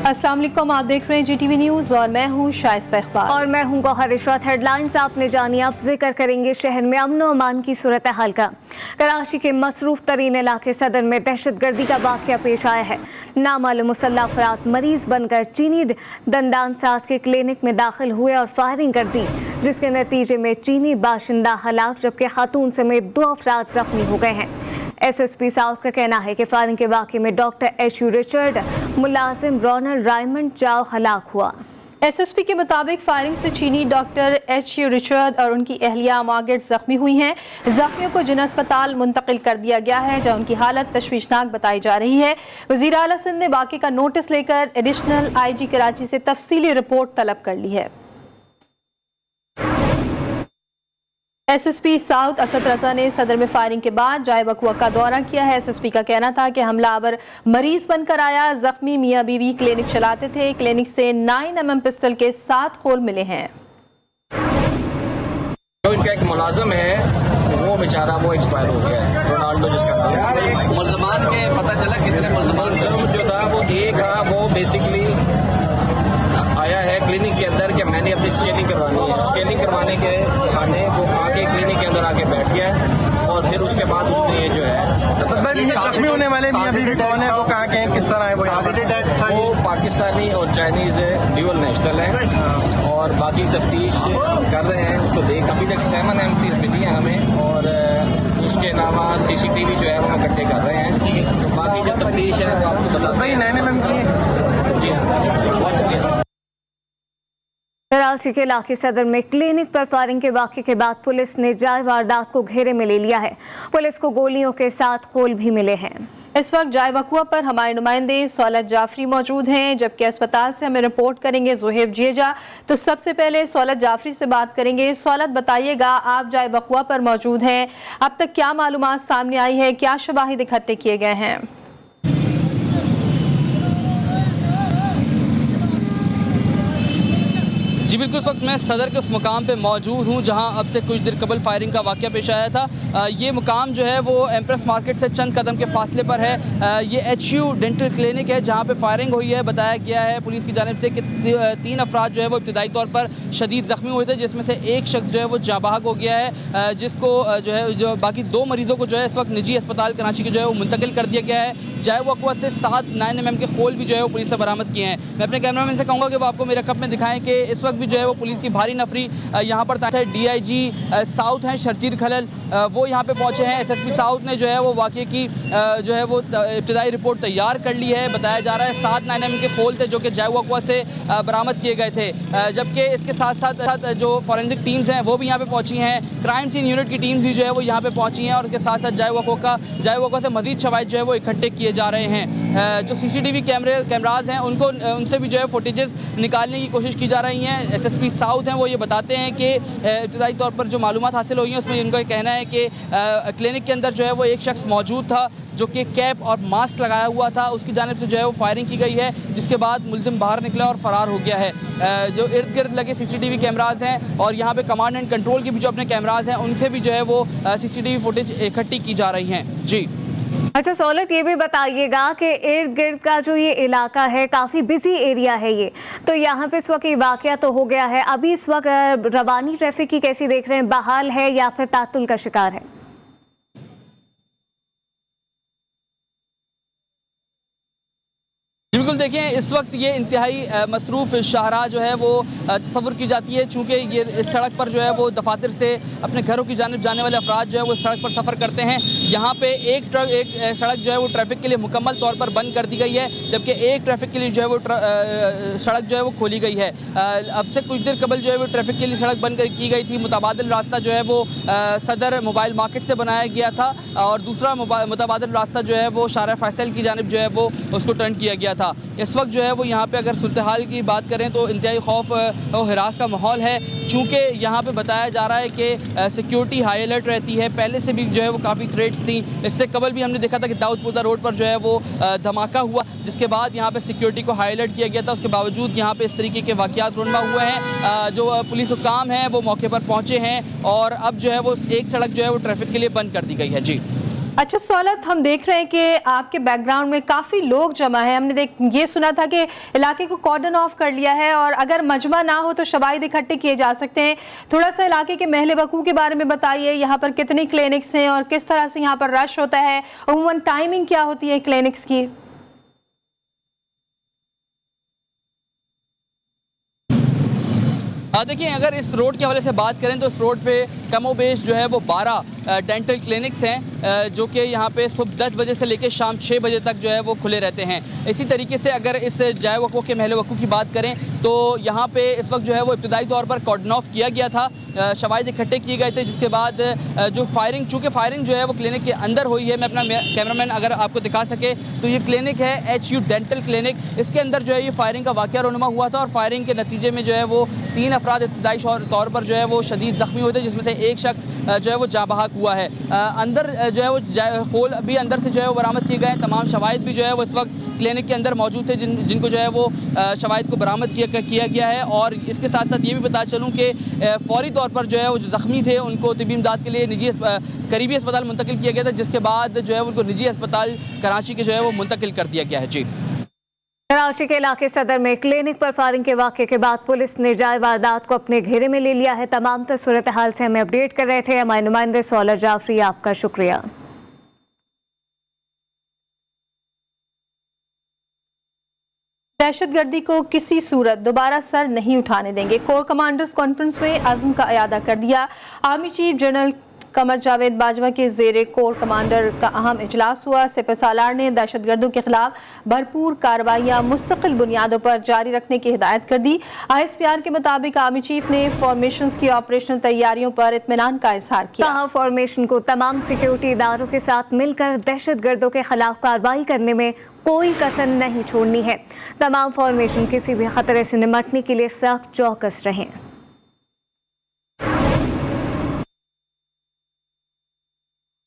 अस्सलाम वालेकुम, आप देख रहे हैं GTV न्यूज़ और मैं हूं शाइस्ता इकबाल और मैं हूं गौहर इशरत। हेडलाइंस आपने जानी, अब जिक्र करेंगे शहर में अमन व अमान की सूरत हाल का। कराची के मसरूफ तरीन इलाके सदर में दहशतगर्दी का वाक़या पेश आया है। नामालूम मुसल्लह अफराद मरीज बनकर चीनी दंदान साज के क्लिनिक में दाखिल हुए और फायरिंग कर दी, जिसके नतीजे में चीनी बाशिंदा हलाक जबकि खातून समेत 2 अफराद जख्मी हो गए हैं। SSP साउथ का कहना है कि फायरिंग के वाक़े में डॉक्टर H.U. रिचर्ड, मुलाजिम रोनल्ड रायमंड चाव हलाक हुआ। SSP के मुताबिक फायरिंग से चीनी डॉक्टर H.U. रिचर्ड और उनकी अहलिया मार्गरेट जख्मी हुई हैं। जख्मियों को जिन अस्पताल मुंतकिल कर दिया गया है जहाँ उनकी हालत तशवीशनाक बताई जा रही है। वज़ीर आला सिंध ने वाक़े का नोटिस लेकर एडिशनल IG कराची से तफसीली रिपोर्ट तलब कर ली है। SSP साउथ असद रजा ने सदर में फायरिंग के बाद जाए वक़ुआ का दौरा किया है। SSP का कहना था कि हमलावर मरीज बनकर आया। जख्मी मियाँ बीवी क्लिनिक चलाते थे। क्लिनिक से 9mm पिस्टल के 7 खोल मिले हैं। जो इनका एक मुलाजिम है वो बेचारा वो एक्सपायर हो गया है, रोनाल्डो जिसका नाम है। मुल्ज़मान के पता चला कितने मुल्ज़मान जो था वो एक था, वो बेसिकली आया है क्लिनिक के अंदर कि मैंने अपनी स्कैनिंग करवानी है। स्कैनिंग करवाने के बहाने वो आके क्लिनिक के अंदर आके बैठ गया है और फिर उसके बाद उसने ये जो है जख्मी होने वाले मियां बीवी कौन है, वो कहाँ के हैं, किस तरह है वो पाकिस्तानी और चाइनीज ड्यूअल नेशनल है और बाकी तफ्तीश कर रहे हैं उसको देख। अभी तक 7 MPs मिली हैं हमें और उसके अलावा CCTV जो है वो इकट्ठे कर रहे हैं। तो बाकी जो तफ्तीश है वो आपको बताते हैं। 9mm की जी हाँ, बहुत शुक्रिया। कराची के इलाके सदर में क्लिनिक पर फायरिंग के वाक़े के बाद पुलिस ने जाए वारदात को घेरे में ले लिया है। पुलिस को गोलियों के 7 खोल भी मिले हैं। इस वक्त जाए वक़ुआ पर हमारे नुमाइंदे सौलत जाफरी मौजूद हैं, जबकि अस्पताल से हमें रिपोर्ट करेंगे ज़ुहैब जिएजा। तो सबसे पहले सौलत जाफरी से बात करेंगे। सौलत, बताइएगा, आप जाए वक़ुआ पर मौजूद हैं, अब तक क्या मालूमात सामने आई है, क्या शवाहिद इकट्ठे किए गए हैं? जी बिल्कुल, इस वक्त मैं सदर के उस मुकाम पे मौजूद हूँ जहाँ अब से कुछ देर कबल फायरिंग का वाक़या पेश आया था। ये मुकाम जो है वो एम्प्रेस मार्केट से चंद कदम के फासले पर है। ये H.U. डेंटल क्लिनिक है जहाँ पे फायरिंग हुई है। बताया गया है पुलिस की जानिब से कि 3 अफराद जो है वो इब्तदाई तौर पर शदीद ज़ख्मी हुए थे, जिसमें से एक शख्स जो है वो जाबाक हो गया है, जिसको जो बाकी 2 मरीज़ों को जो है इस वक्त निजी अस्पताल कराची के जो है वो मुंतकिल कर दिया गया है। जाए वक़ुआ से 7 9mm के खोल भी जो है वो पुलिस से बरामद किए हैं। मैं अपने कैमरामैन से कहूँगा कि वो आपको मेरे कप में दिखाएं कि इस वक्त भी जो है वो पुलिस की भारी नफरी यहाँ पर है। DIG साउथ हैं शर्जील खलल, वो यहाँ पे पहुँचे हैं। SSP साउथ ने जो है वो वाक़े की जो है वो इब्तदाई रिपोर्ट तैयार कर ली है। बताया जा रहा है 7 9mm के खोल थे जो कि जाए वक़ुआ से बरामद किए गए थे, जबकि इसके साथ साथ जो फॉरेंसिक टीम्स हैं वो भी यहाँ पे पहुँची हैं। क्राइम सीन यूनिट की टीम्स भी जो है वो यहाँ पे पहुँची हैं और उसके साथ साथ जाए वक़ुआ से मज़ीद शवाहिद जो है वो इकट्ठे किए जा रहे हैं। जो CCTV कैमराज हैं उनसे भी जो है फुटेजेस निकालने की कोशिश की जा रही हैं। SSP साउथ हैं वो ये बताते हैं कि इब्तदाई तौर पर जो मालूमात हासिल हुई हैं उसमें इनका कहना है कि क्लिनिक के अंदर जो है वो एक शख्स मौजूद था जो कि कैप और मास्क लगाया हुआ था। उसकी जानिब से जो है वो फायरिंग की गई है, जिसके बाद मुलजिम बाहर निकला और फ़रार हो गया है। जो इर्द गिर्द लगे CCTV कैमराज हैं और यहाँ पे कमांड एंड कंट्रोल के भी जो अपने कैमराज हैं उनसे भी जो है वो CCTV फुटेज इकट्ठी की जा रही हैं। जी अच्छा सौलत, ये भी बताइएगा कि इर्द गिर्द का जो ये इलाका है काफ़ी बिजी एरिया है ये, तो यहाँ पे इस वक्त ये वाक़या तो हो गया है, अभी इस वक्त रवानी ट्रैफिक की कैसी देख रहे हैं, बहाल है या फिर तातुल का शिकार है? बिल्कुल, देखें इस वक्त ये इंतहाई मसरूफ़ शाहराह जो है वो तस्वुर की जाती है, चूँकि ये इस सड़क पर जो है वो दफातर से अपने घरों की जानिब जाने वाले अफराद जो है वो सड़क पर सफ़र करते हैं। यहाँ पे एक सड़क जो है वो ट्रैफिक के लिए मुकम्मल तौर पर बंद कर दी गई है, जबकि एक ट्रैफिक के लिए जो है वो सड़क जो है वो खोली गई है। अब से कुछ देर कबल जो है वो ट्रैफिक के लिए सड़क बंद की गई थी। मुतबादिल रास्ता जो है वो सदर मोबाइल मार्केट से बनाया गया था और दूसरा मुतबादिल रास्ता जो है वो शारा फैसल की जानिब जो है वो उसको टर्न किया गया था। इस वक्त जो है वो यहाँ पे अगर सूरत हाल की बात करें तो इंतहाई खौफ और हिरास का माहौल है, चूँकि यहाँ पे बताया जा रहा है कि सिक्योरिटी हाई अलर्ट रहती है। पहले से भी जो है वो काफ़ी थ्रेट्स थी। इससे कबल भी हमने देखा था कि दाऊदपुरा रोड पर जो है वो धमाका हुआ, जिसके बाद यहाँ पे सिक्योरिटी को हाई अलर्ट किया गया था। उसके बावजूद यहाँ पे इस तरीके के वाक़यात रुनमा हुए हैं। जो पुलिस हुक्काम हैं वो मौके पर पहुँचे हैं और अब जो है वो एक सड़क जो है वो ट्रैफिक के लिए बंद कर दी गई है। जी अच्छा सौलत, हम देख रहे हैं कि आपके बैकग्राउंड में काफ़ी लोग जमा है। हमने ये सुना था कि इलाके को कॉर्डन ऑफ कर लिया है और अगर मजमा ना हो तो शवाहिद इकट्ठे किए जा सकते हैं। थोड़ा सा इलाके के महल वकू के बारे में बताइए, यहाँ पर कितनी क्लिनिक्स हैं और किस तरह से यहाँ पर रश होता है, अमूमन टाइमिंग क्या होती है क्लिनिक्स की? देखिए, अगर इस रोड के हवाले से बात करें तो इस रोड पे कमोबेश जो है वो 12 डेंटल क्लिनिक्स हैं जो कि यहाँ पे सुबह 10 बजे से लेकर शाम 6 बजे तक जो है वो खुले रहते हैं। इसी तरीके से अगर इस जाय वक़्फ़ों के महल वक़ू की बात करें तो यहाँ पे इस वक्त जो है वो इब्तदाई तौर पर कॉर्डन ऑफ किया गया था, शवाहिद इकट्ठे किए गए थे, जिसके बाद जो फायरिंग, चूँकि फायरिंग जो है वो क्लिनिक के अंदर हुई है। मैं अपना कैमरामैन अगर आपको दिखा सके तो ये क्लिनिक है HU डेंटल क्लिनिक, इसके अंदर जो है ये फायरिंग का वाक़या रोनुमा हुआ था और फायरिंग के नतीजे में जो है वो 3 अफराद इब्तदाई तौर पर जो है वो शदीद ज़ख्मी हुए थे, जिसमें से एक शख्स जो है वो जाँ बहक हुआ है। अंदर जो है वो खोल भी अंदर से जो है वो बरामद किए गए। तमाम शवाहिद भी जो है वो इस वक्त क्लिनिक के अंदर मौजूद थे जिनको जो है वो शवाहिद को बरामद किया गया है। और इसके साथ साथ ये भी बता चलूँ कि फौरी तौर पर जो है वो जो ज़ख्मी थे उनको तिब्बी इमदाद के लिए निजी करीबी अस्पताल मुंतकिल किया गया था, जिसके बाद जो है उनको निजी अस्पताल कराची के जो है वो मुंतकिल कर दिया गया है। जी, कराची के इलाके सदर में क्लिनिक पर फायरिंग के वाक़े के बाद पुलिस ने जाए वारदात को अपने घेरे में ले लिया है। तमाम सूरत हाल से हमें अपडेट कर रहे थे हमारे नुमाइंदे सौलत जाफरी, आपका शुक्रिया। दहशतगर्दी को किसी सूरत दोबारा सर नहीं उठाने देंगे, कोर कमांडर्स कॉन्फ्रेंस में आज़म का अयादा कर दिया। Army chief general Qamar Javed Bajwa के ज़ेरे कोर कमांडर का अहम इजलास हुआ। सिपहसालार ने दहशतगर्दों के खिलाफ भरपूर कार्रवाइयाँ मुस्तकिल बुनियादों पर जारी रखने की हिदायत कर दी। ISPR के मुताबिक आर्मी चीफ ने फॉर्मेशंस की ऑपरेशनल तैयारियों पर इत्मीनान का इजहार किया। कहा फॉर्मेशन को तमाम सिक्योरिटी इदारों के साथ मिलकर दहशतगर्दों के खिलाफ कार्रवाई करने में कोई कसर नहीं छोड़नी है। तमाम फॉर्मेशन किसी भी खतरे से निपटने के लिए सख्त चौकस रहें।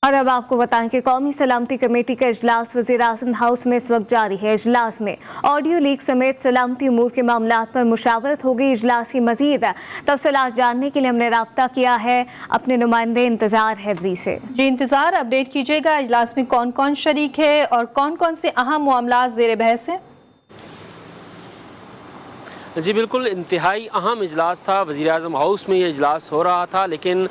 और अब आपको बताएं कि कौमी सलामती कमेटी का इजलास वज़ीर-ए-आज़म हाउस में इस वक्त जारी है। इजलास में ऑडियो लीक समेत सलामती उमूर के मामलात पर मुशावरत होगी। इजलास की मज़ीद तफसीलात जानने के लिए हमने रब्ता किया है अपने नुमाइंदे इंतज़ार हैदरी से। जी इंतज़ार, अपडेट कीजिएगा इजलास में कौन कौन शरीक है और कौन कौन से अहम मामलात ज़ेर बहस हैं। जी बिल्कुल, इंतहाई अहम इजलास था। वज़ीर-ए-आज़म हाउस में ये इजलास हो रहा था, लेकिन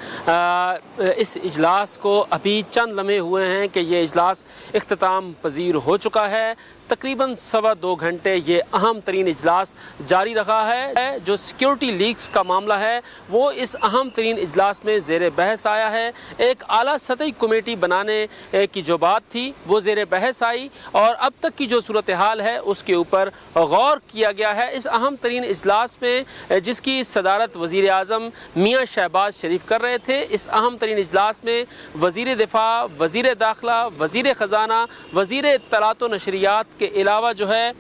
इस इजलास को अभी चंद लम्हे हुए हैं कि ये इजलास इख्तिताम पजीर हो चुका है। तकरीबन 2.25 घंटे ये अहम तरीन इजलास जारी रहा है। जो सिक्योरिटी लीक्स का मामला है वो इस अहम तरीन इजलास में ज़ेर बहस आया है। एक आला सतही कमेटी बनाने की जो बात थी वो ज़ेर बहस आई और अब तक की जो सूरत हाल है उसके ऊपर गौर किया गया है। इस अहम तरीन इजलास में जिसकी सदारत वज़ीर आज़म मियाँ शहबाज शरीफ कर रहे थे, इस अहम तरीन इजलास में वज़ीर दिफा, वज़ीर दाखिला, वज़ीर ख़जाना, वज़ीर इत्तलात व नशरियात के अलावा जो है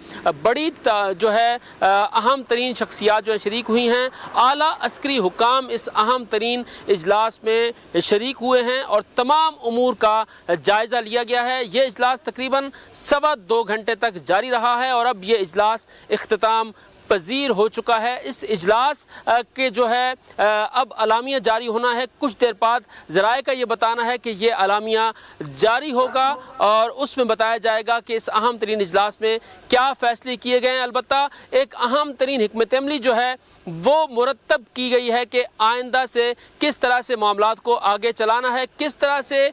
बड़ी जो है अहम तरीन शख्सियात जो है शरीक हुई हैं। आला अस्करी हुकाम इस अहम तरीन इजलास में शरीक हुए हैं और तमाम उमूर का जायज़ा लिया गया है। ये इजलास तकरीबन 2.25 घंटे तक जारी रहा है और अब ये इजलास इख्तिताम पजीर हो चुका है। इस इजलास के जो है अब अलामिया जारी होना है। कुछ देर बाद ज़राए का ये बताना है कि ये अलामिया जारी होगा और उसमें बताया जाएगा कि इस अहम तरीन इजलास में क्या फ़ैसले किए गए हैं। अलबत्ता एक अहम तरीन हिकमत अमली जो है वो मुरतब की गई है कि आइंदा से किस तरह से मामलात को आगे चलाना है, किस तरह से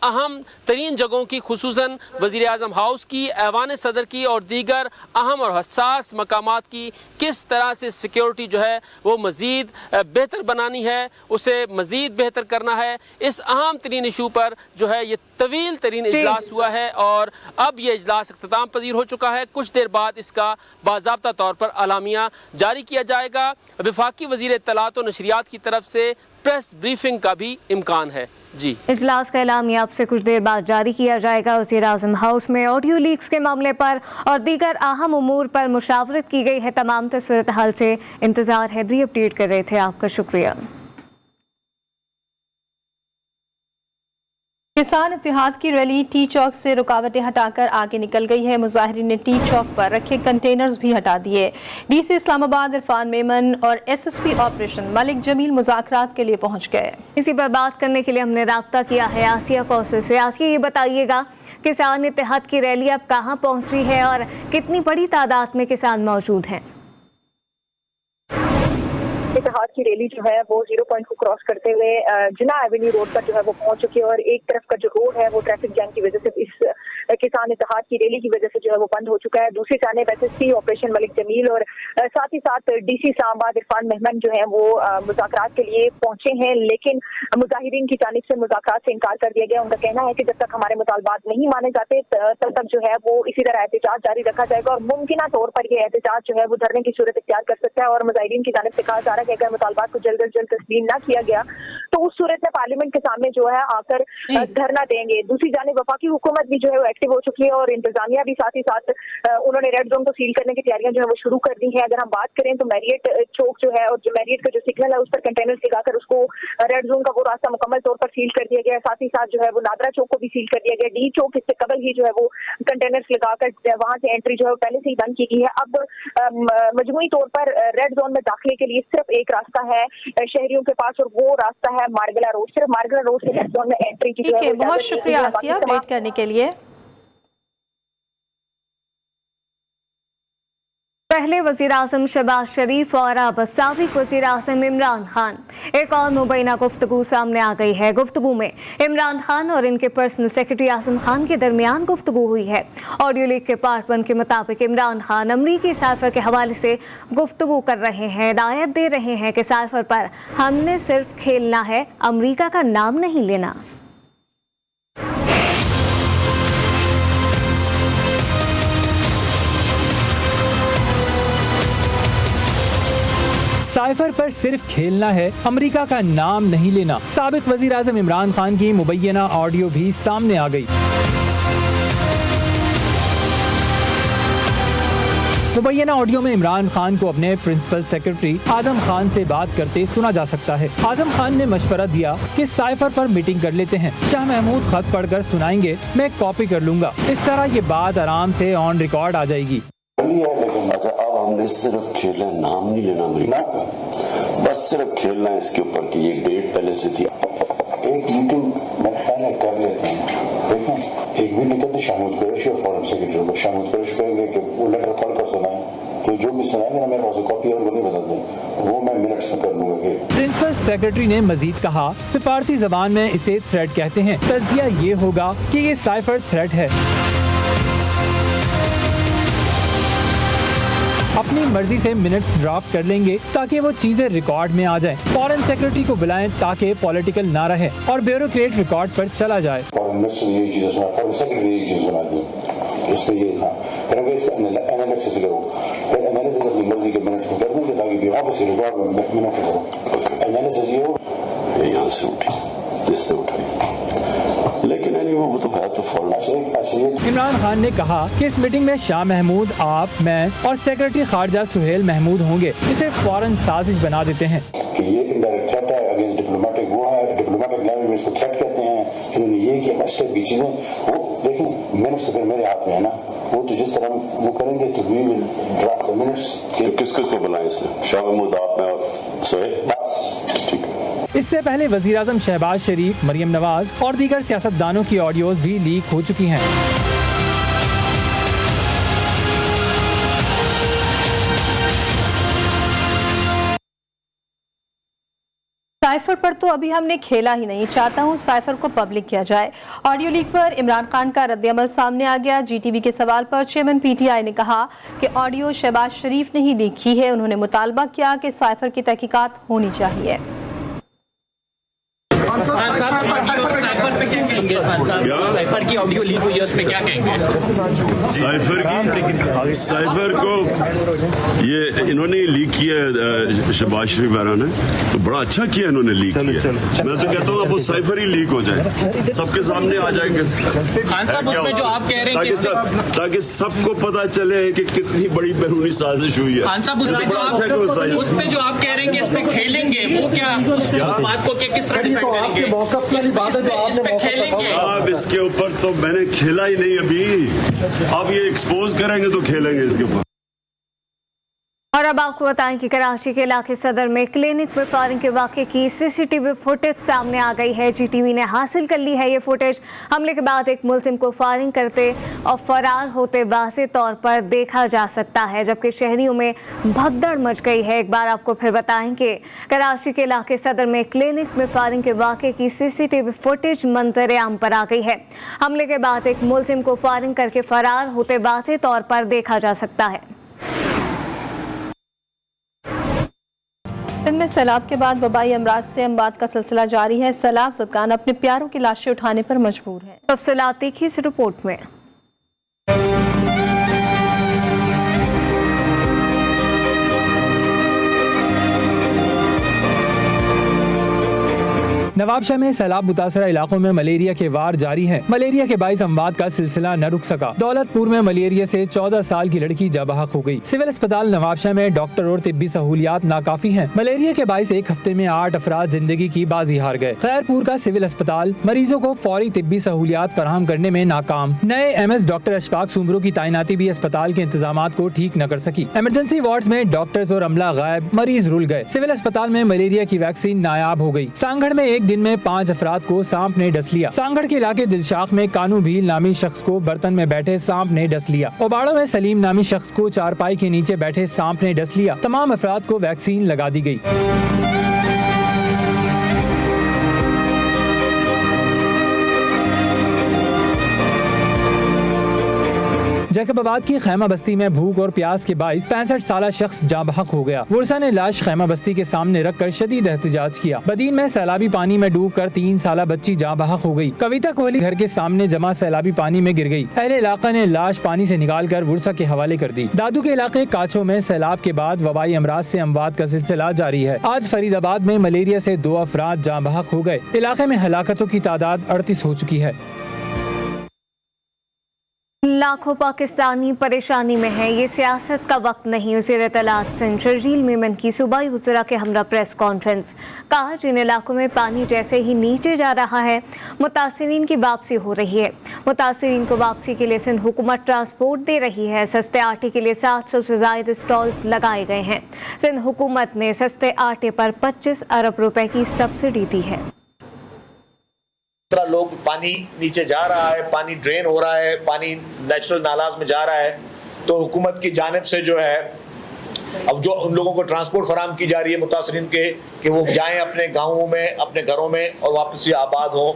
अहम तरीन जगहों की खुसूसन वज़ीर आज़म हाउस की, ऐवान सदर की और दीगर अहम और हसास मकामात की किस तरह से सिक्योरिटी जो है वो मज़ीद बेहतर बनानी है, उसे मज़ीद बेहतर करना है। इस अहम तरीन इशू पर जो है ये तवील तरीन इजलास हुआ है और अब ये इजलास इख्तिताम पजीर हो चुका है। कुछ देर बाद इसका बाज़ाब्ता तौर पर अलामिया जारी किया जाएगा। वफाकी वज़ीर इत्तलात व नशरियात की तरफ से प्रेस ब्रीफिंग का भी इम्कान है। जी, इजलास का एलामिया आपसे कुछ देर बाद जारी किया जाएगा। वज़ीर आज़म हाउस में ऑडियो लीक्स के मामले पर और दीगर अहम उमूर पर मुशावरत की गई है। तमाम सूरत हाल से इंतज़ार हैदरी अपडेट कर रहे थे, आपका शुक्रिया। किसान इत्तेहाद की रैली टी चौक से रुकावटें हटाकर आगे निकल गई है। मुजाहिरीन ने टी चौक पर रखे कंटेनर्स भी हटा दिए। डीसी इस्लामाबाद इरफान मेमन और एसएसपी ऑपरेशन मलिक जमील मुज़ाकरात के लिए पहुंच गए। इसी पर बात करने के लिए हमने राब्ता किया है आसिया कौसर से। आसिया, ये बताइएगा किसान इत्तेहाद की रैली अब कहाँ पहुंची है और कितनी बड़ी तादाद में किसान मौजूद हैं? इत्तेहाद की रैली जो है वो 0 पॉइंट को क्रॉस करते हुए जिना एवेन्यू रोड पर जो है वो पहुंच चुकी है और एक तरफ का जो रोड है वो ट्रैफिक जैम की वजह से इस किसान इत्तेहाद की रैली की वजह से जो है वो बंद हो चुका है। दूसरी जानिब एसएसपी ऑपरेशन मलिक जमील और साथ ही साथ डीसी इस्लामाबाद इरफान मेमन जो है वो मुज़ाकरात के लिए पहुंचे हैं, लेकिन मुजाहिरीन की जानिब से मुज़ाकरात से इनकार कर दिया गया। उनका कहना है कि जब तक हमारे मुतालबात नहीं माने जाते तब तक जो है वो इसी तरह एहतजाज जारी रखा जाएगा और मुमकिन तौर पर यह एहतजाज जो है वो धरने की सूरत इख्तियार कर सकता है। और मुजाहिरीन की जानिब से कहा जा रहा है कि अगर मुतालबात को जल्द अज जल्द तस्लीम न किया गया तो उस सूरत में पार्लियामेंट के सामने जो है आकर धरना देंगे। दूसरी जानिब वफाकी हुकूमत भी जो है वो एक्टिव हो चुकी है और इंतजामिया भी साथ ही साथ उन्होंने रेड जोन को सील करने की तैयारियां जो है वो शुरू कर दी है। अगर हम बात करें तो मैरियट चौक जो है और जो मैरियट का जो सिग्नल है उस पर कंटेनर्स लगाकर उसको रेड जोन का वो रास्ता मुकम्मल तौर पर सील कर दिया गया है। साथ ही साथ जो है वो नादरा चौक को भी सील कर दिया गया। डी चौक इससे कबल ही जो है वो कंटेनर्स लगाकर वहां से एंट्री जो है पहले से ही बंद की गई है। अब मजमूई तौर पर रेड जोन में दाखिले के लिए सिर्फ एक रास्ता है शहरियों के पास और वो रास्ता है मारगला रोड। सिर्फ मारगला रोड से रेड जोन में एंट्री की है। बहुत शुक्रिया आसिया अपडेट करने के लिए। पहले वज़ीर आज़म शहबाज शरीफ और अब साबिक़ वज़ीर आज़म इमरान खान, एक और मुबैना गुफ्तगू सामने आ गई है। गुफ्तगू में इमरान खान और इनके पर्सनल सेक्रेटरी आज़म खान के दरमियान गुफ्तगू हुई है। ऑडियो लीक के पार्ट 1 के मुताबिक इमरान खान अमरीकी साइफर के हवाले से गुफ्तगू कर रहे हैं, हिदायत दे रहे हैं कि साइफर पर हमने सिर्फ खेलना है, अमरीका का नाम नहीं लेना। साइफर पर सिर्फ खेलना है, अमेरिका का नाम नहीं लेना। साबिक वजीर आज़म इमरान खान की मुबैना ऑडियो भी सामने आ गई। मुबैना ऑडियो में इमरान खान को अपने प्रिंसिपल सेक्रेटरी आजम खान से बात करते सुना जा सकता है। आजम खान ने मशवरा दिया कि साइफर पर मीटिंग कर लेते हैं, शाह महमूद खत पढ़कर सुनाएंगे, मैं कॉपी कर लूंगा। इस तरह ये बात आराम से ऑन रिकॉर्ड आ जाएगी। अब हमने सिर्फ खेलना, नाम नहीं लेना अमरीका का, बस सिर्फ खेलना है इसके ऊपर कि ये डेट पहले से थी। एक मीटिंग मेरा ख्याल है कर लेते हैं, देखें एक भी निकलते शामिल कुरैशी और फॉरेन सेक्रेटरी को शामिल कुरैशी करेंगे कि वो लेटर पढ़कर सुनाए, तो जो भी सुनाएंगे ना मेरे पास कॉपी और वो नहीं बदल दें, वो मैं मिनट्स में कर लूंगा। प्रिंसिपल सेक्रेटरी ने मजीद कहा, सिफारती जबान में इसे थ्रेड कहते हैं। तज़किया ये होगा कि ये साइफर थ्रेड है। अपनी मर्जी से मिनट्स ड्रॉप कर लेंगे ताकि वो चीजें रिकॉर्ड में आ जाएं। फॉरेन सेक्रेटरी को बुलाएं ताकि पॉलिटिकल ना रहे और ब्यूरोक्रेट रिकॉर्ड पर चला जाए। फॉरेन मिनिस्टर ने यही चीजें सुना, फॉरेन सेक्रेटरी ने यही चीजें सुना दी, इसमें ये था एनालिसिस लो, फिर एनालिसिस अपनी मर्जी के मिनट्स में कर देंगे ताकि ऑफिस के रिकॉर्ड में मिनट करो। एनालिसिस ये हो यहाँ से उठी जिससे उठाई, लेकिन वो तो है तो इमरान खान ने कहा कि इस मीटिंग में शाह महमूद, आप, मैं और सेक्रेटरी खारजा सुहेल महमूद होंगे। इसे फौरन साजिश बना देते हैं कि ये इनडायरेक्ट थ्रेट है अगेंस्ट डिप्लोमेटिक, वो है डिप्लोमेटिक लैंग्वेज में इसको थ्रेट कहते हैं। इन्होंने ये किया स्टेप की चीजें, वो देखें मिनट्स तो फिर मेरे हाथ में है ना, वो तो जिस तरह वो करेंगे तो we will draft the minutes. किस किस को बुलाएं इसमें? शाह महमूद, आप, मैं और सुहेल, बस ठीक है। इससे पहले वजीर आज़म शहबाज शरीफ, मरियम नवाज और दीगर सियासतदानों की ऑडियोज भी लीक हो चुकी हैं। साइफर पर तो अभी हमने खेला ही नहीं, चाहता हूं साइफर को पब्लिक किया जाए। ऑडियो लीक पर इमरान खान का रद्द-ए-अमल सामने आ गया। जीटीवी के सवाल पर चेयरमैन पीटीआई ने कहा कि ऑडियो शहबाज शरीफ ने ही लीक की है। उन्होंने मुतालबा किया कि साइफर की तहकीकात होनी चाहिए। साइफर पे क्या कहेंगे? साइफर की ऑडियो लीक हुई है, उसमें क्या कहेंगे? साइफर को ये इन्होंने लीक किया शहबाज शरीफ वाला ने, तो बड़ा अच्छा किया इन्होंने लीक किया। मैं तो कहता हूँ अब वो साइफर ही लीक हो जाए, सबके सामने आ जाएंगे खान साहब, उसमें जो आप कह रहे हैं ताकि सबको पता चले कि कितनी बड़ी बैरूनी साजिश हुई है। खान साहब, उस पे जो आप कह रहे हैं कि इसमें खेलेंगे, वो क्या उस बात को किस तरह डिफेंड करेंगे? अब इसके ऊपर तो मैंने खेला ही नहीं अभी, अब ये एक्सपोज करेंगे तो खेलेंगे इसके ऊपर। और अब आपको बताएं कि कराची के इलाके सदर में क्लिनिक में फायरिंग के वाक़े की सीसीटीवी फुटेज सामने आ गई है। जीटीवी ने हासिल कर ली है ये फुटेज। हमले के बाद एक मुलजिम को फायरिंग करते और फरार होते वाज़े तौर पर देखा जा सकता है, जबकि शहरियों में भगदड़ मच गई है। एक बार आपको फिर बताएं कि कराची के इलाके सदर में क्लिनिक में फायरिंग के वाक़े की सीसीटीवी फुटेज मंजर आम पर आ गई है। हमले के बाद एक मुलजिम को फायरिंग करके फरार होते वाज़े तौर पर देखा जा सकता है। सिंध में सैलाब के बाद वबाई अमराज से अमवात का सिलसिला जारी है। सैलाब ज़दगान अपने प्यारों की लाशें उठाने पर मजबूर हैं। तफसीलात देखिए इस रिपोर्ट में। नवाबशाह में सैलाब मुतासरा इलाकों में मलेरिया के वार जारी है। मलेरिया के बाइस अमवात का सिलसिला न रुक सका। दौलतपुर में मलेरिया से 14 साल की लड़की जाबहक हो गई। सिविल अस्पताल नवाबशाह में डॉक्टर और तिब्बी सहूलियात नाकाफी हैं। मलेरिया के बाइस एक हफ्ते में 8 अफराद जिंदगी की बाजी हार गए। खैरपुर का सिविल अस्पताल मरीजों को फौरी तिब्बी सहूलियात फराहम करने में नाकाम। नए MS डॉक्टर अशफाक सुमरू की तैनाती भी अस्पताल के इंतजाम को ठीक न कर सकी। इमरजेंसी वार्ड में डॉक्टर्स और अमला गायब, मरीज रुल गए। सिविल अस्पताल में मलेरिया की वैक्सीन नायाब हो गई। सांगढ़ में एक दिन में 5 अफराद को सांप ने डस लिया। सांगढ़ के इलाके दिलशाख में कानू भील नामी शख्स को बर्तन में बैठे सांप ने डस लिया। ओबाड़ो में सलीम नामी शख्स को चारपाई के नीचे बैठे सांप ने डस लिया। तमाम अफराद को वैक्सीन लगा दी गई। जैकबाबाद की खैमा बस्ती में भूख और प्यास के बाइस 65 साला शख्स जाबहक हो गया। वुरसा ने लाश खैमा बस्ती के सामने रखकर शदीद एहतजाज किया। बदीन में सैलाबी पानी में डूबकर 3 साला बच्ची जाबहक हो गई। कविता कोहली घर के सामने जमा सैलाबी पानी में गिर गई। अहले इलाका ने लाश पानी से निकालकर वुरसा के हवाले कर दी। दादू के इलाके काछो में सैलाब के बाद वबाई अमराज से अमवात का सिलसिला जारी है। आज फरीदाबाद में मलेरिया से 2 अफराद जाबहक हो गए। इलाके में हलाकतों की तादाद 38 हो चुकी है। लाखों पाकिस्तानी परेशानी में है, ये सियासत का वक्त नहीं। वज़ीर इत्तलात सिंध शर्जील मेमन की सूबाई वज़रा के हमरा प्रेस कॉन्फ्रेंस। कहा जिन इलाकों में पानी जैसे ही नीचे जा रहा है मुतासिरीन की वापसी हो रही है। मुतासिरीन को वापसी के लिए सिंध हुकूमत ट्रांसपोर्ट दे रही है। सस्ते आटे के लिए 700 से ज़ायद स्टॉल्स लगाए गए हैं। सिंध हुकूमत ने सस्ते आटे पर 25 अरब रुपए की सब्सिडी दी है। लोग पानी नीचे जा रहा है, पानी ड्रेन हो रहा है, पानी नेचुरल नालाज में जा रहा है, तो हुकूमत की जानिब से जो है अब जो उन लोगों को ट्रांसपोर्ट फराहम की जा रही है मुतासरीन के कि वो जाएं अपने गाँवों में, अपने घरों में और वापस से आबाद हों,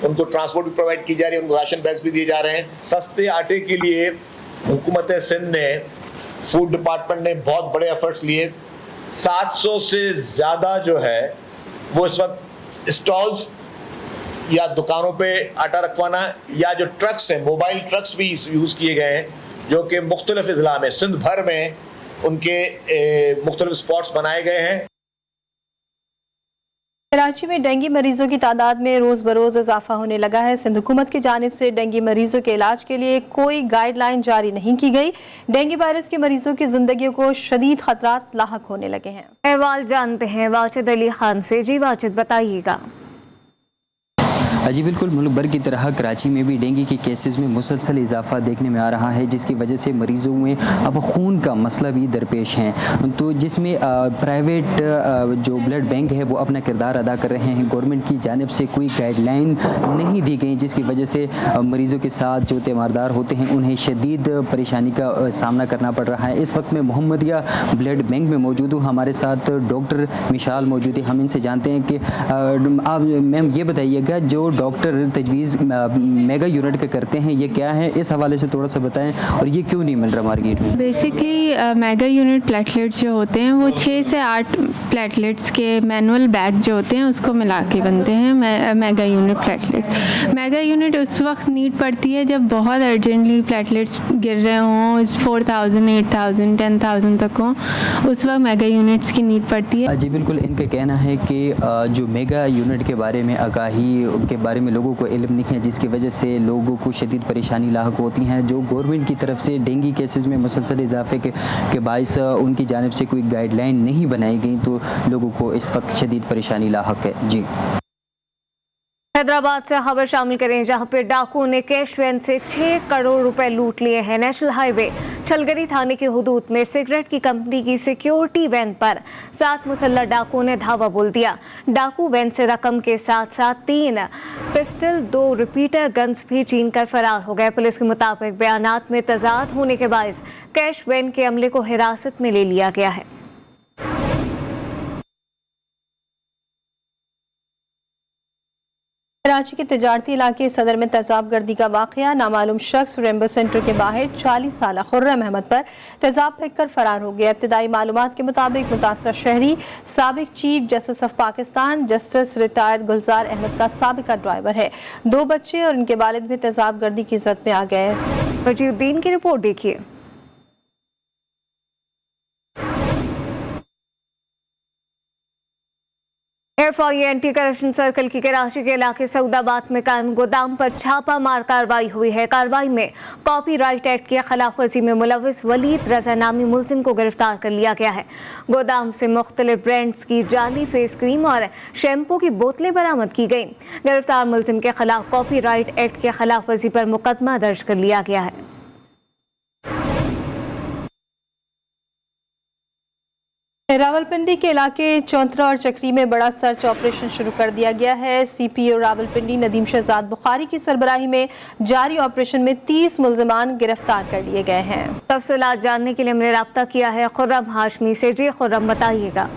उनको ट्रांसपोर्ट भी प्रोवाइड की जा रही है, उनको राशन बैग्स भी दिए जा रहे हैं। सस्ते आटे के लिए हुकूमत सिंध ने, फूड डिपार्टमेंट ने बहुत बड़े एफर्ट्स लिए। 700 से ज़्यादा जो है वो इस वक्त स्टॉल्स या दुकानों पे आटा रखवाना या जो ट्रक्स हैं, मोबाइल ट्रक्स भी यूज़ किए गए हैं जो कि मुख्तलिफ इज़ला में सिंध भर में उनके मुख्तलिफ स्पॉट्स बनाए गए हैं। कराची में डेंगू मरीजों की तादाद में रोज़ बरोज़ इजाफा होने लगा है। सिंध हुकूमत की जानिब से डेंगू मरीजों के इलाज के लिए कोई गाइडलाइन जारी नहीं की गई। डेंगू वायरस के मरीजों की जिंदगी को शदीद खतरात लाहक होने लगे हैं। अहवाल जानते हैं वाजिद अली खान से। जी वाजिद, बताइएगा। जी बिल्कुल, मुल्क भर की तरह कराची में भी डेंगू के केसेस में मुसलसल इजाफा देखने में आ रहा है, जिसकी वजह से मरीज़ों में अब खून का मसला भी दरपेश है। तो जिसमें प्राइवेट जो ब्लड बैंक है वो अपना किरदार अदा कर रहे हैं। गवर्नमेंट की जानिब से कोई गाइडलाइन नहीं दी गई, जिसकी वजह से मरीज़ों के साथ जो तीमारदार होते हैं उन्हें शदीद परेशानी का सामना करना पड़ रहा है। इस वक्त मैं मोहम्मदिया ब्लड बैंक में मौजूद हूँ। हमारे साथ डॉक्टर मिशाल मौजूद है। हम इनसे जानते हैं कि आप मैम ये बताइएगा, जो डॉक्टर तजवीज़ मेगा यूनिट के करते हैं, ये क्या है, इस हवाले से थोड़ा सा बताएं, और ये क्यों नहीं मिल रहा मार्केट में? बेसिकली मेगा यूनिट प्लेटलेट्स जो होते हैं वो 6 से 8 प्लेटलेट्स के मैनुअल बैग जो होते हैं उसको मिला के बनते हैं mega unit platelets. Mega unit उस वक्त नीड पड़ती है जब बहुत अर्जेंटली प्लेटलेट्स गिर रहे हों, 4000, 8000, 10,000 तक हों, उस वक्त मेगा यूनिट्स की नीड पड़ती है। जी बिल्कुल, इनका कहना है कि जो मेगा यूनिट के बारे में आगाही के बारे में लोगों को इल्म नहीं है, जिसकी वजह से लोगों को शदीद परेशानी लाहक होती हैं। जो गवर्नमेंट की तरफ से डेंगू केसेस में मुसलसल इजाफे के बायस उनकी जानिब से कोई गाइडलाइन नहीं बनाई गई, तो लोगों को इस वक्त शदीद परेशानी लाहक है। जी, हैदराबाद से खबर शामिल करें, जहां पे डाकू ने कैश वैन से 6 करोड़ रुपए लूट लिए हैं। नेशनल हाईवे छलगरी थाने की हुदूद में सिगरेट की कंपनी की सिक्योरिटी वैन पर 7 मुसल्लह डाकुओं ने धावा बोल दिया। डाकू वैन से रकम के साथ साथ 3 पिस्टल, 2 रिपीटर गन्स भी छीन कर फरार हो गए। पुलिस के मुताबिक बयानात में तजाद होने के बायस कैश वैन के अमले को हिरासत में ले लिया गया है। कराची के तिजारती इलाके सदर में तेजाब गर्दी का वाक़या। नामालूम शख्स रेम्बो सेंटर के बाहर 40 साल खुर्रम अहमद पर तेजाब फेंक कर फरार हो गया। इब्तदाई मालूमात के मुताबिक मुतासरा शहरी साबिक chief justice of Pakistan justice retired Gulzar Ahmed का साबिका ड्राइवर है। 2 बच्चे और उनके वालिद भी तेजाब गर्दी की जद में आ गए। वजीउद्दीन की रिपोर्ट देखिए। एफआई एंटी करप्शन सर्कल की कराची के इलाके सऊदाबाद में कायम गोदाम पर छापा मार कार्रवाई हुई है। कार्रवाई में कॉपीराइट एक्ट की खिलाफ वर्जी में मुलविस वलीद रजा नामी मुलजिम को गिरफ्तार कर लिया गया है। गोदाम से मुख्तलिफ ब्रांड्स की जाली फेस क्रीम और शैम्पू की बोतलें बरामद की गई। गिरफ्तार मुलजिम के खिलाफ कॉपीराइट एक्ट की खिलाफ वर्जी पर मुकदमा दर्ज कर लिया गया है। रावलपिंडी के इलाके चौंतरा और चक्री में बड़ा सर्च ऑपरेशन शुरू कर दिया गया है। सीपीओ रावलपिंडी नदीम शहजाद बुखारी की सरबराही में जारी ऑपरेशन में 30 मुल्जिमान गिरफ्तार कर लिए गए हैं। तफसीलात जानने के लिए हमने रब्ता किया है खुर्रम हाशमी से। जी खुर्रम, बताइएगा।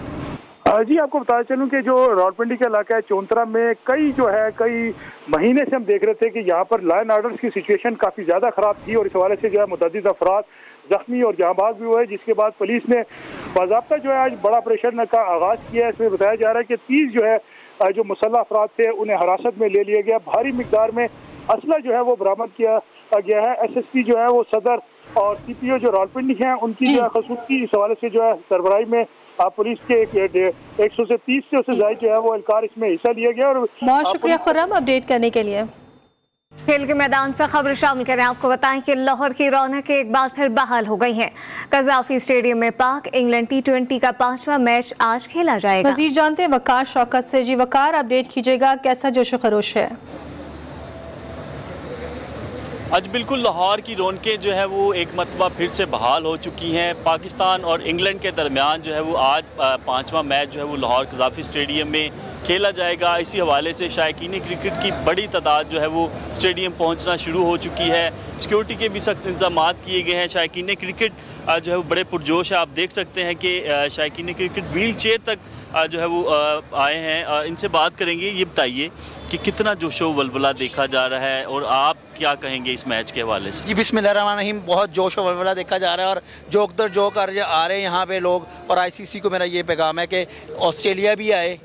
जी, आपको बताया चलूं कि जो रावलपिंडी का इलाका है चौंतरा में कई महीने से हम देख रहे थे कि यहाँ पर लॉ एंड ऑर्डर की सिचुएशन काफ़ी ज़्यादा ख़राब थी और इस हवाले से जो है मुतअद्दिद अफराद जख्मी और जहाँबाज भी हुए, जिसके बाद पुलिस ने बाज़ाब्ता जो है आज बड़ा ऑपरेशन का आगाज़ किया है। इसमें बताया जा रहा है कि 30 जो है जो मुसल्लह अफराद थे उन्हें हिरासत में ले लिया गया। भारी मिकदार में असला जो है वो बरामद किया गया है। SSP जो है वो सदर और CPO जो रावलपिंडी हैं उनकी जो है खसूसी इस हवाले से जो है सरबराही में पुलिस के 130 से उससे ज़ायद जो है वो एहलकार इसमें हिस्सा लिया गया। और बहुत शुक्रिया खुर्रम अपडेट करने के लिए। खेल के मैदान से खबर शामिल करें, आपको बताएं कि लाहौर की रौनक एक बार फिर बहाल हो गई है। कज़ाफी स्टेडियम में पाक इंग्लैंड T20 का 5वां मैच आज खेला जाएगा। मजीद जानते हैं वकार शौकत से। जी वकार, अपडेट कीजिएगा, कैसा जोशो खरोश है? आज बिल्कुल लाहौर की रौनकें जो है वो एक मरतबा फिर से बहाल हो चुकी हैं। पाकिस्तान और इंग्लैंड के दरमियान जो है वो आज 5वां मैच जो है वो लाहौर कज़ाफी स्टेडियम में खेला जाएगा। इसी हवाले से शायकीन क्रिकेट की बड़ी तादाद जो है वो स्टेडियम पहुंचना शुरू हो चुकी है। सिक्योरिटी के भी सख्त इंतजाम किए गए हैं। शायकीन क्रिकेट जो है वो बड़े पुरजोश है। आप देख सकते हैं कि शायकीन क्रिकेट व्हील चेयर तक जो है वो आए हैं। इनसे बात करेंगे। ये बताइए कि कितना जोशो वलवला देखा जा रहा है और आप क्या कहेंगे इस मैच के हवाले से? जी बिस्मिल्लाहिर्रहमानिर्रहीम, बहुत जोश और वलवला देखा जा रहा है और जोक दर जोक आ रहे हैं यहाँ पे लोग। और ICC को मेरा ये पैगाम है कि ऑस्ट्रेलिया भी आए,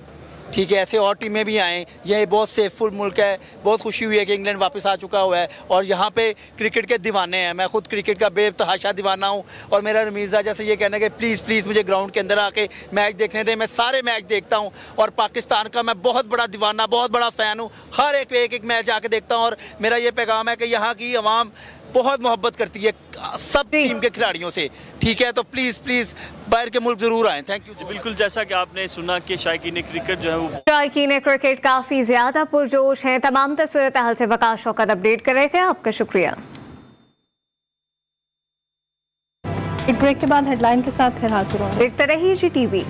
ठीक है, ऐसे और टीमें भी आएँ। यह बहुत सेफुल मुल्क है। बहुत खुशी हुई है कि इंग्लैंड वापस आ चुका हुआ है और यहाँ पे क्रिकेट के दीवाने हैं। मैं खुद क्रिकेट का बेतहाशा दीवाना हूँ और मेरा रमीज़ा जैसे ये कहना है कि प्लीज़ मुझे ग्राउंड के अंदर आके मैच देखने दें। मैं सारे मैच देखता हूँ और पाकिस्तान का मैं बहुत बड़ा दीवाना, बहुत बड़ा फ़ैन हूँ। हर एक मैच आके देखता हूँ और मेरा ये पैगाम है कि यहाँ की आवाम बहुत मोहब्बत करती है सब टीम के खिलाड़ियों से, ठीक है। तो प्लीज़ बाहर के मुल्क ज़रूर आएँ। Thank you. बिल्कुल, जैसा कि आपने सुना कि शायकीन क्रिकेट जो है वो शायकीन क्रिकेट काफ़ी ज़्यादा पुरजोश हैं। तमाम सूरत हाल से वकार शौकत अपडेट कर रहे थे। आपका शुक्रिया। एक ब्रेक के बाद हेडलाइन के साथ फिर हाजिर होंगे। देखते रहिए GTV।